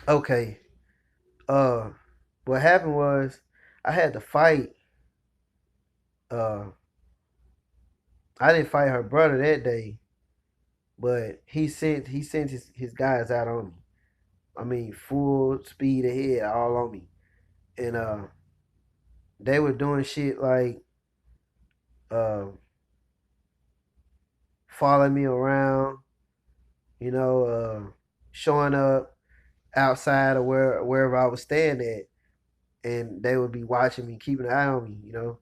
Okay. Uh, what happened was I had to fight. Uh, I didn't fight her brother that day, but he sent his guys out on me. I mean, full speed ahead, all on me, and they were doing shit like uh, following me around, you know, showing up outside of wherever I was staying at, and they would be watching me, keeping an eye on me, you know.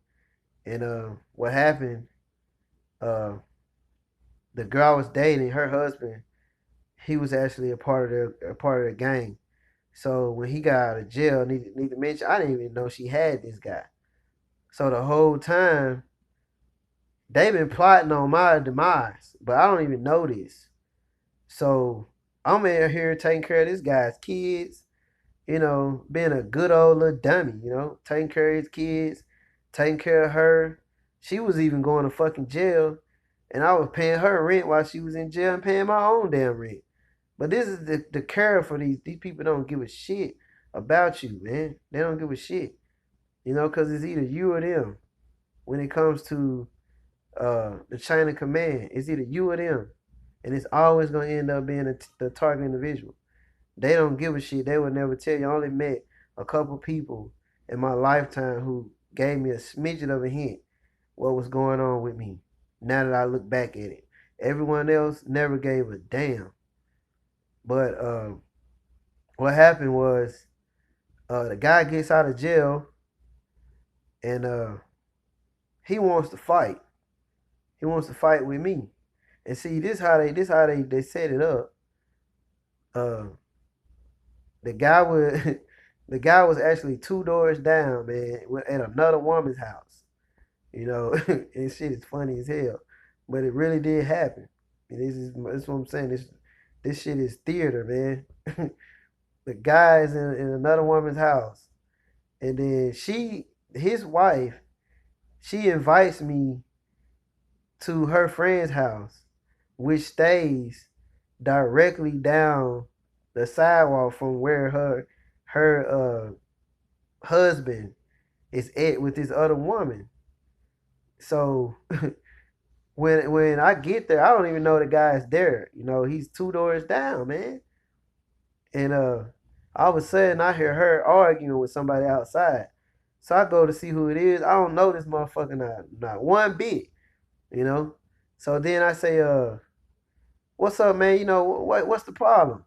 And what happened? Uh, the girl I was dating, her husband, he was actually a part of the gang. So when he got out of jail, need to mention, I didn't even know she had this guy. So the whole time they've been plotting on my demise, but I don't even know this. So I'm in here taking care of this guy's kids, being a good old little dummy, taking care of his kids, taking care of her. She was even going to fucking jail, and I was paying her rent while she was in jail and paying my own damn rent. But this is the care for these people don't give a shit about you, man. They don't give a shit, because it's either you or them when it comes to the chain of command. It's either you or them, and it's always gonna end up being the target individual. They don't give a shit. They would never tell you. I only met a couple people in my lifetime who gave me a smidgen of a hint what was going on with me. Now that I look back at it, everyone else never gave a damn. But what happened was the guy gets out of jail and he wants to fight. He wants to fight with me. And see, this how they set it up. Uh, the guy would the guy was actually two doors down, man, at another woman's house. And shit is funny as hell, but it really did happen. And this is what I'm saying. This shit is theater, man. The guy is in another woman's house, and then his wife, she invites me to her friend's house, which stays directly down the sidewalk from where her husband is at with this other woman. So when I get there, I don't even know the guy's there. He's two doors down, man. And all of a sudden I hear her arguing with somebody outside. So I go to see who it is. I don't know this motherfucker not one bit, you know. So then I say, what's up, man? What's the problem?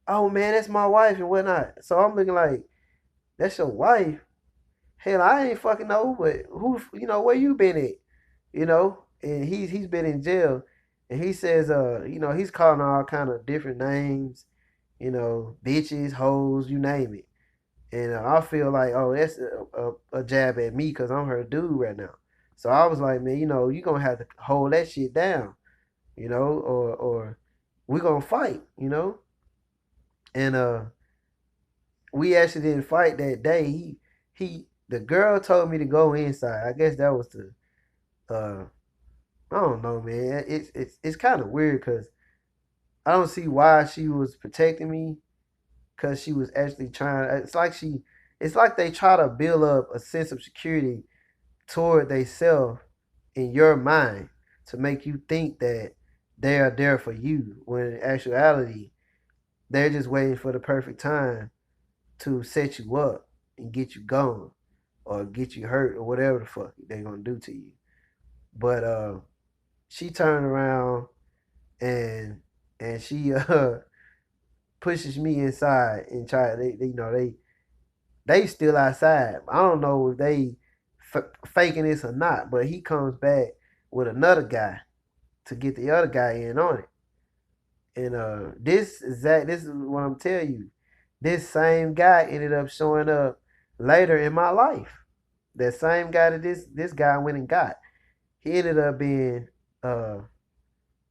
Oh man, that's my wife and whatnot. So I'm looking like, that's your wife? Hell, I ain't fucking know, but who, where you been at? And he's been in jail, and he says, he's calling all kind of different names, bitches, hoes, you name it. And I feel like, oh, that's a jab at me because I'm her dude right now. So I was like, man, you gonna have to hold that shit down, or we gonna fight, And we actually didn't fight that day. The girl told me to go inside. I guess that was the I don't know, man. It's kind of weird because I don't see why she was protecting me because she was actually trying. It's like they try to build up a sense of security toward themselves in your mind to make you think that they are there for you when in actuality they're just waiting for the perfect time to set you up and get you gone or get you hurt or whatever the fuck they're gonna do to you. But she turned around and she pushes me inside and try they still outside. I don't know if they faking this or not, but he comes back with another guy to get the other guy in on it. And this is what I'm telling you. This same guy ended up showing up later in my life. That same guy that this guy went and got. He ended up being uh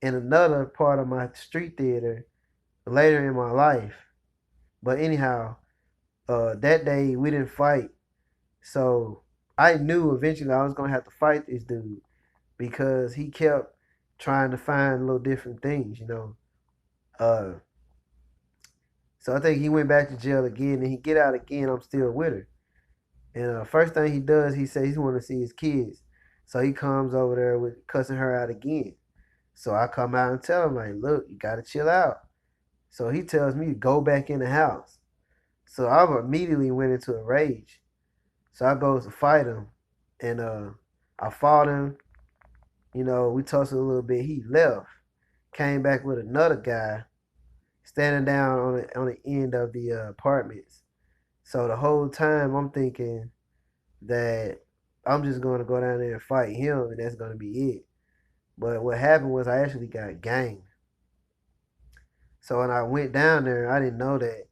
in another part of my street theater later in my life. But anyhow, that day we didn't fight. So I knew eventually I was gonna have to fight this dude because he kept trying to find little different things. Uh, So I think he went back to jail again, and he get out again. I'm still with her. And first thing he does, he says he want to see his kids. So he comes over there with cussing her out again. So I come out and tell him like, look, you gotta chill out. So he tells me to go back in the house. So I immediately went into a rage. So I goes to fight him, and I fought him. You know, we tussled a little bit. He left, came back with another guy standing down on the end of the apartments. So the whole time I'm thinking that I'm just going to go down there and fight him, and that's going to be it. But what happened was I actually got ganged. So when I went down there, I didn't know that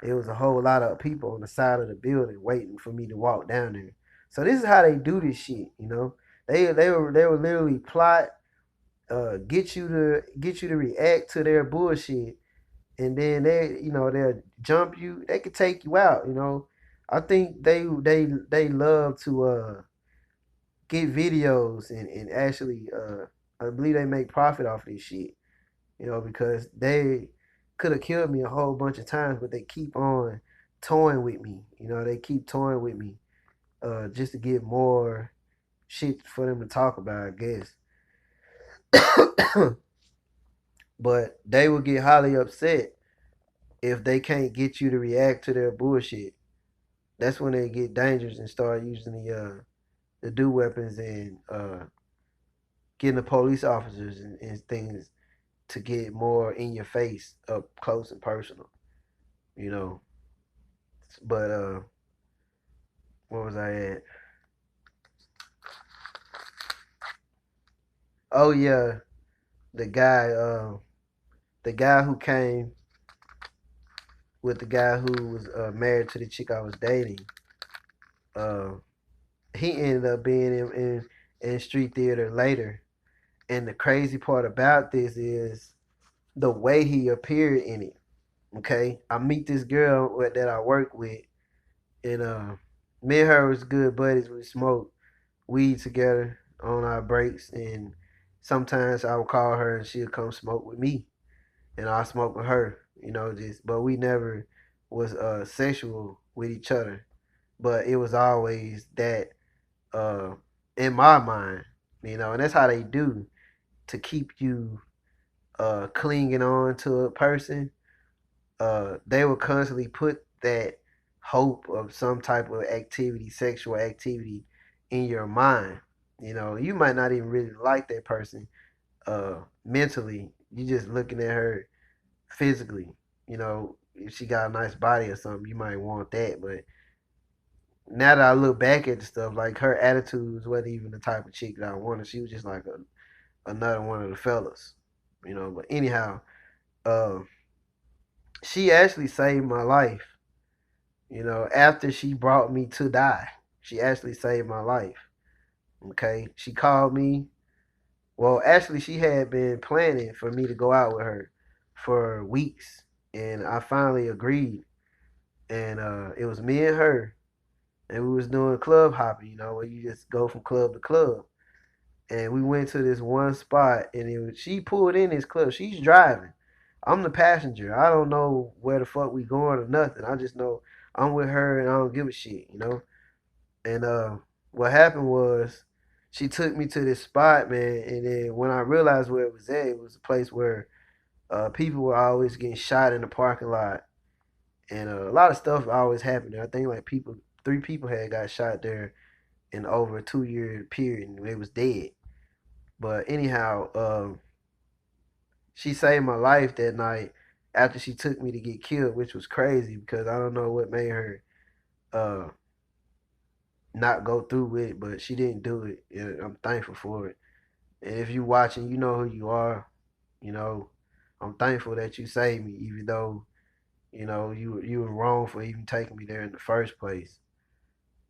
it was a whole lot of people on the side of the building waiting for me to walk down there. So this is how they do this shit, you know. They were literally plot, get you to react to their bullshit, and then they'll jump you. They could take you out, you know. I think they love to get videos and actually I believe they make profit off this shit, you know, because they could have killed me a whole bunch of times, but they keep on toying with me. You know, they keep toying with me just to get more shit for them to talk about, I guess. But they will get highly upset if they can't get you to react to their bullshit. That's when they get dangerous and start using the do weapons and getting the police officers and things to get more in your face, up close and personal. You know, but where was I at? Oh yeah, the guy, the guy who came with the guy who was married to the chick I was dating. Uh, he ended up being in street theater later. And the crazy part about this is the way he appeared in it. Okay, I meet this girl that I work with, and me and her was good buddies. We smoked weed together on our breaks, and sometimes I would call her and she'd come smoke with me, and I smoke with her. You know, just but we never was sexual with each other, but it was always that uh in my mind, you know, and that's how they do to keep you clinging on to a person. They will constantly put that hope of some type of activity, sexual activity, in your mind. You know, you might not even really like that person mentally. You just looking at her physically. You know, if she got a nice body or something, you might want that. But now that I look back at the stuff, like her attitudes wasn't even the type of chick that I wanted. She was just like another one of the fellas. You know, but anyhow, uh, she actually saved my life. You know, after she brought me to die, she actually saved my life. Okay, she called me. Well, actually, she had been planning for me to go out with her for weeks, and I finally agreed. And it was me and her, and we was doing club hopping. You know, where you just go from club to club. And we went to this one spot, and she pulled in this club. She's driving. I'm the passenger. I don't know where the fuck we going or nothing. I just know I'm with her, and I don't give a shit. You know. And what happened was she took me to this spot, man. And then when I realized where it was a place where people were always getting shot in the parking lot, and a lot of stuff always happened there. I think like three people had got shot there in over a 2 year period, and they was dead. But anyhow, she saved my life that night after she took me to get killed, which was crazy because I don't know what made her uh, not go through with it, but she didn't do it. And I'm thankful for it. And if you watching, you know who you are. You know, I'm thankful that you saved me, even though you were wrong for even taking me there in the first place.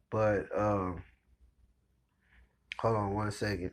But hold on one second.